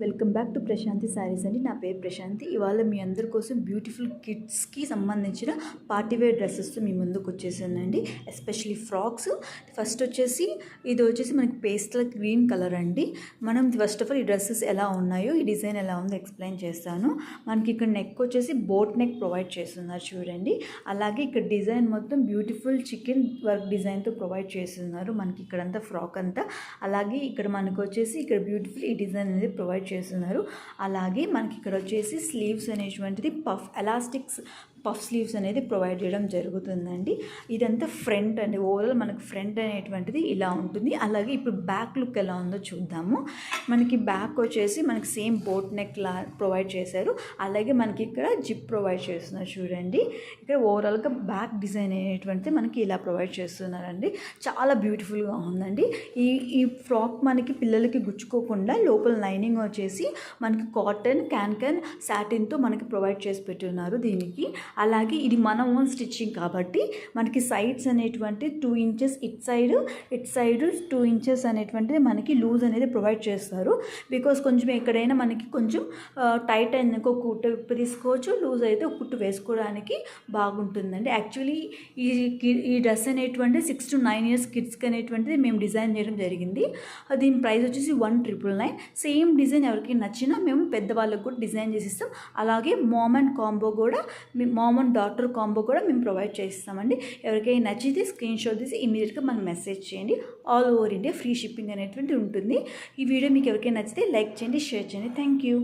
Welcome back to Prashanti Sarees అండి. నా పేరు ప్రశాంతి. ఇవాళ మీ అందరి కోసం బ్యూటిఫుల్ కిడ్స్కి సంబంధించిన పార్టీవేర్ డ్రెస్సెస్తో మీ ముందుకు వచ్చేసానండి. Especially frocks. ఫస్ట్ వచ్చేసి ఇది వచ్చేసి మనకి పేస్టల్ గ్రీన్ కలర్ అండి. మనం ఫస్ట్ ఆఫ్ ఆల్ ఈ డ్రెస్సెస్ ఎలా ఉన్నాయో, ఈ డిజైన్ ఎలా ఉందో ఎక్స్ప్లెయిన్ చేస్తాను. మనకి ఇక్కడ నెక్ వచ్చేసి బోట్ నెక్ ప్రొవైడ్ చేస్తున్నారు చూడండి. అలాగే ఇక్కడ డిజైన్ మొత్తం బ్యూటిఫుల్ చికెన్ వర్క్ డిజైన్తో ప్రొవైడ్ చేస్తున్నారు మనకి ఇక్కడంతా ఫ్రాక్ అంతా. అలాగే ఇక్కడ మనకు వచ్చేసి ఇక్కడ బ్యూటిఫుల్ ఈ డిజైన్ అనేది ప్రొవైడ్ చేస్తున్నారు. అలాగే మనకి ఇక్కడ వచ్చేసి స్లీవ్స్ అనేటువంటిది ఎలాస్టిక్స్ పఫ్ స్లీవ్స్ అనేది ప్రొవైడ్ చేయడం జరుగుతుందండి. ఇదంతా ఫ్రంట్ అండి. ఓవరాల్ మనకు ఫ్రంట్ అనేటువంటిది ఇలా ఉంటుంది. అలాగే ఇప్పుడు బ్యాక్ లుక్ ఎలా ఉందో చూద్దాము. మనకి బ్యాక్ వచ్చేసి మనకి సేమ్ బోట్ నెక్ లా ప్రొవైడ్ చేశారు. అలాగే మనకి ఇక్కడ జిప్ ప్రొవైడ్ చేస్తున్నారు చూడండి. ఇక్కడ ఓవరాల్గా బ్యాక్ డిజైన్ అనేటువంటిది మనకి ఇలా ప్రొవైడ్ చేస్తున్నారండి. చాలా బ్యూటిఫుల్గా ఉందండి. ఈ ఫ్రాక్ మనకి పిల్లలకి గుచ్చుకోకుండా లోపల లైనింగ్ వచ్చేసి మనకి కాటన్ క్యాన్ సాటిన్తో మనకి ప్రొవైడ్ చేసి పెట్టున్నారు దీనికి. అలాగే ఇది మన ఓన్ స్టిచ్చింగ్ కాబట్టి మనకి సైడ్స్ అనేటువంటి 2 ఇంచెస్ ఇట్ సైడ్ 2 ఇంచెస్ అనేటువంటిది మనకి లూజ్ అనేది ప్రొవైడ్ చేస్తారు. బికాస్ కొంచెం ఎక్కడైనా మనకి కొంచెం టైట్ అయినాక ఒక కుట్టు తీసుకోవచ్చు, లూజ్ అయితే ఒక కుట్టు వేసుకోవడానికి బాగుంటుందండి. యాక్చువల్లీ ఈ డ్రెస్ అనేటువంటి 6 to 9 years కిడ్స్కి అనేటువంటిది మేము డిజైన్ చేయడం జరిగింది. దీని ప్రైస్ వచ్చేసి 1999. సేమ్ డిజైన్ ఎవరికి నచ్చినా మేము పెద్దవాళ్ళకు కూడా డిజైన్ చేసి ఇస్తాం. అలాగే మామ్ అండ్ డాటర్ కాంబో కూడా మేము ప్రొవైడ్ చేస్తామండి. ఎవరికైనా నచ్చితే స్క్రీన్ షాట్ తీసి ఇమీడియట్గా మనకు మెసేజ్ చేయండి. All over India free shipping అనేటువంటి ఉంటుంది. ఈ వీడియో మీకు ఎవరికైనా నచ్చితే లైక్ చేయండి, షేర్ చేయండి. Thank you.